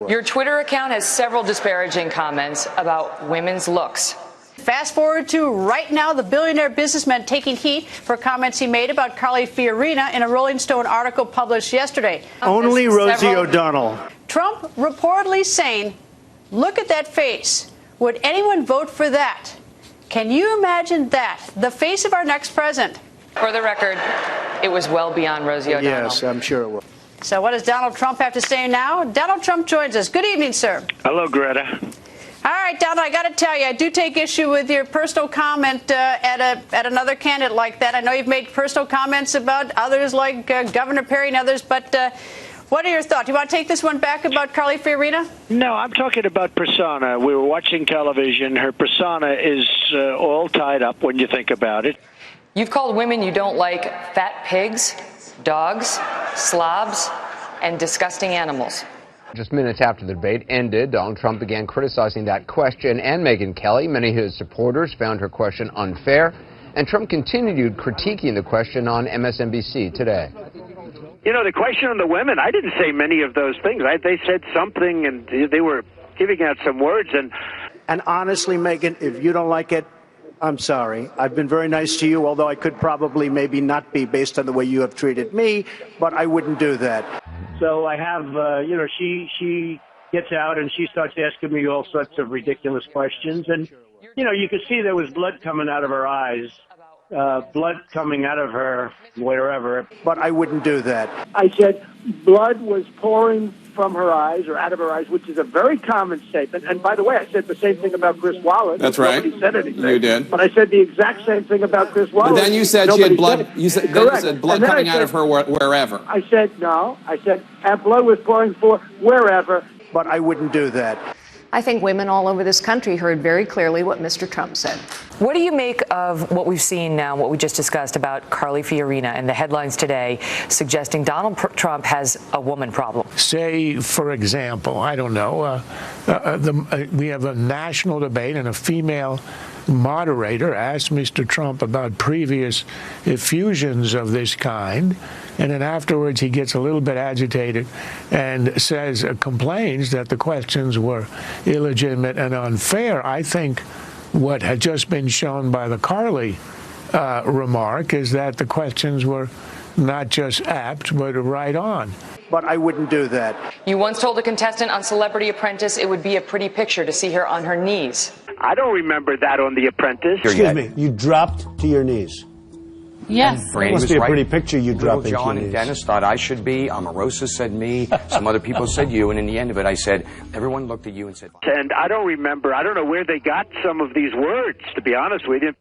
Your Twitter account has several disparaging comments about women's looks. Fast forward to right now, the billionaire businessman taking heat for comments he made about Carly Fiorina in a Rolling Stone article published yesterday. Only Rosie O'Donnell. Trump reportedly saying, look at that face. Would anyone vote for that? Can you imagine that? The face of our next president. For the record, it was well beyond Rosie O'Donnell. Yes, I'm sure it will. So what does Donald Trump have to say now? Donald Trump joins us. Good evening, sir. Hello, Greta. All right, Donald, I got to tell you, I do take issue with your personal comment at another candidate like that. I know you've made personal comments about others like Governor Perry and others, but what are your thoughts? Do you want to take this one back about Carly Fiorina? No, I'm talking about persona. We were watching television. Her persona is all tied up when you think about it. You've called women you don't like fat pigs, dogs, slobs, and disgusting animals. Just minutes after the debate ended, Donald Trump began criticizing that question and Megyn Kelly. Many of his supporters found her question unfair, and Trump continued critiquing the question on MSNBC today. You know, the question on the women, I didn't say many of those things. They said something, and they were giving out some words. And honestly, Megyn, if you don't like it, I'm sorry. I've been very nice to you, although I could probably maybe not be based on the way you have treated me, but I wouldn't do that. So I have, she gets out and she starts asking me all sorts of ridiculous questions. And, you could see there was blood coming out of her eyes, blood coming out of her wherever. But I wouldn't do that. I said blood was pouring from her eyes or out of her eyes, which is a very common statement. And by the way, I said the same thing about Chris Wallace. That's right. Nobody said anything. You did. But I said the exact same thing about Chris Wallace. But then you said Nobody she had blood. said You said blood then coming out of her wherever. I said no. I said and blood was pouring for wherever. But I wouldn't do that. I think women all over this country heard very clearly what Mr. Trump said. What do you make of what we've seen now, what we just discussed about Carly Fiorina and the headlines today suggesting Donald Trump has a woman problem? Say, for example, I don't know, we have a national debate and a female moderator asked Mr. Trump about previous effusions of this kind, and then afterwards he gets a little bit agitated and complains that the questions were illegitimate and unfair. I think what had just been shown by the Carly remark is that the questions were not just apt, but right on. But I wouldn't do that. You once told a contestant on Celebrity Apprentice it would be a pretty picture to see her on her knees. I don't remember that on The Apprentice. Excuse me, you dropped to your knees. Yes. It must be a pretty picture you dropped into your John knees. and Dennis thought I should be. Omarosa said me. Some other people said you. And in the end of it, I said, everyone looked at you and said... And I don't remember. I don't know where they got some of these words, to be honest with you.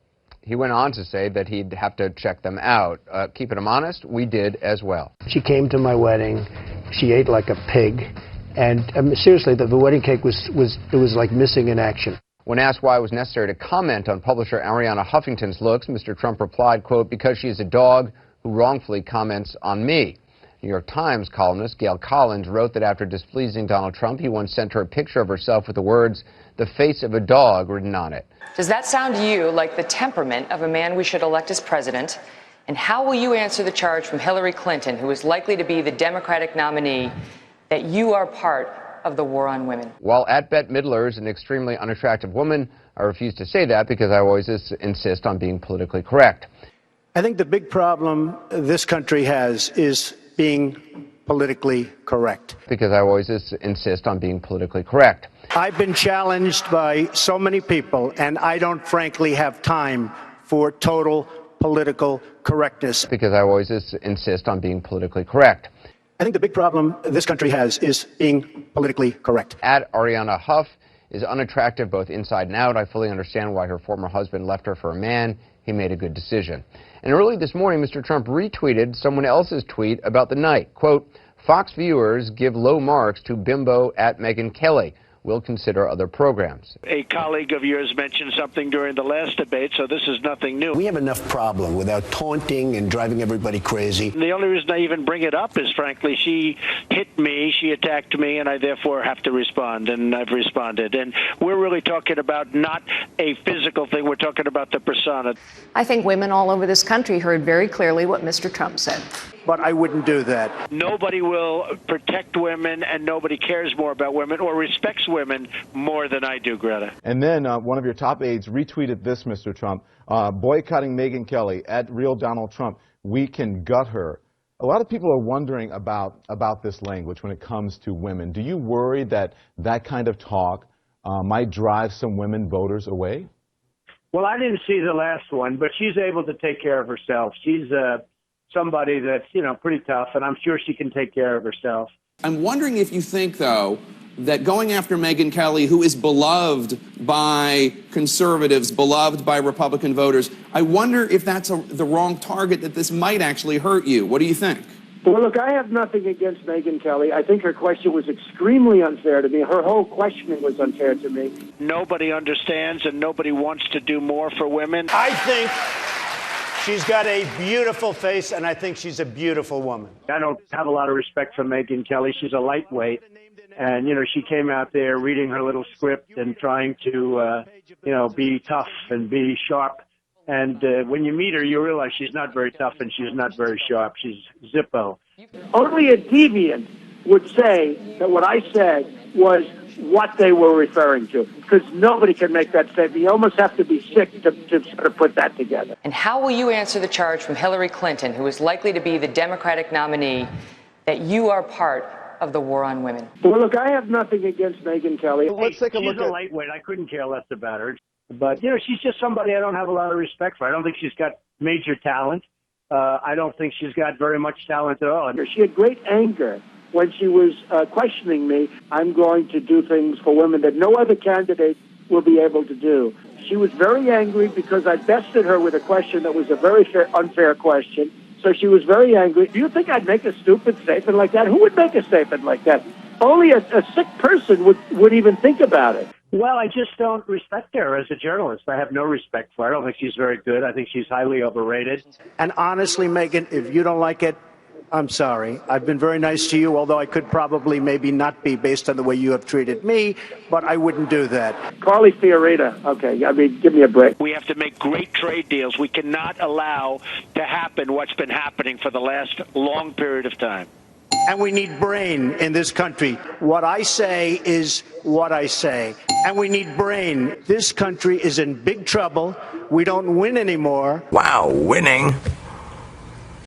He went on to say that he'd have to check them out. Keeping him honest, we did as well. She came to my wedding. She ate like a pig. And seriously, the wedding cake was like missing in action. When asked why it was necessary to comment on publisher Arianna Huffington's looks, Mr. Trump replied, quote, because she is a dog who wrongfully comments on me. New York Times columnist Gail Collins wrote that after displeasing Donald Trump, he once sent her a picture of herself with the words, the face of a dog, written on it. Does that sound to you like the temperament of a man we should elect as president? And how will you answer the charge from Hillary Clinton, who is likely to be the Democratic nominee, that you are part of the war on women? While at Bette Midler is an extremely unattractive woman, I refuse to say that because I always insist on being politically correct. I think the big problem this country has is being politically correct. Because I always insist on being politically correct. I've been challenged by so many people, and I don't frankly have time for total political correctness. Because I always insist on being politically correct. I think the big problem this country has is being politically correct. At Arianna Huff is unattractive both inside and out. I fully understand why her former husband left her for a man. He made a good decision. And early this morning, Mr. Trump retweeted someone else's tweet about the night. Quote, Fox viewers give low marks to bimbo at Megyn Kelly. We'll consider other programs. A colleague of yours mentioned something during the last debate, so this is nothing new. We have enough problem without taunting and driving everybody crazy. The only reason I even bring it up is, frankly, she hit me, she attacked me, and I therefore have to respond, and I've responded. And we're really talking about not a physical thing, we're talking about the persona. I think women all over this country heard very clearly what Mr. Trump said. but I wouldn't do that. Nobody will protect women, and nobody cares more about women or respects women more than I do, Greta. And then one of your top aides retweeted this, Mr. Trump, boycotting Megyn Kelly, at Real Donald Trump. We can gut her. A lot of people are wondering about this language when it comes to women. Do you worry that that kind of talk might drive some women voters away? Well, I didn't see the last one, but she's able to take care of herself. She's somebody that's, pretty tough, and I'm sure she can take care of herself. I'm wondering if you think, though, that going after Megyn Kelly, who is beloved by conservatives, beloved by Republican voters, I wonder if that's the wrong target, that this might actually hurt you. What do you think? Well, look, I have nothing against Megyn Kelly. I think her question was extremely unfair to me. Her whole questioning was unfair to me. Nobody understands and nobody wants to do more for women. I think she's got a beautiful face, and I think she's a beautiful woman. I don't have a lot of respect for Megyn Kelly. She's a lightweight. And, she came out there reading her little script and trying to, be tough and be sharp. And when you meet her, you realize she's not very tough and she's not very sharp. She's Zippo. Only a deviant would say that what I said was what they were referring to, because nobody can make that statement. You almost have to be sick to sort of put that together. And how will you answer the charge from Hillary Clinton, who is likely to be the Democratic nominee, that you are part of the war on women? Well, look, I have nothing against Megyn Kelly. Let's take a look. She's a lightweight. I couldn't care less about her. But, she's just somebody I don't have a lot of respect for. I don't think she's got major talent. I don't think she's got very much talent at all. She had great anger when she was questioning me. I'm going to do things for women that no other candidate will be able to do. She was very angry because I bested her with a question that was a very unfair question. So she was very angry. Do you think I'd make a stupid statement like that? Who would make a statement like that? Only a sick person would even think about it. Well, I just don't respect her as a journalist. I have no respect for her. I don't think she's very good. I think she's highly overrated. And honestly, Megyn, if you don't like it, I'm sorry. I've been very nice to you, although I could probably maybe not be based on the way you have treated me, but I wouldn't do that. Carly Fiorina. Okay, give me a break. We have to make great trade deals. We cannot allow to happen what's been happening for the last long period of time. And we need brain in this country. What I say is what I say. And we need brain. This country is in big trouble. We don't win anymore. Wow, winning.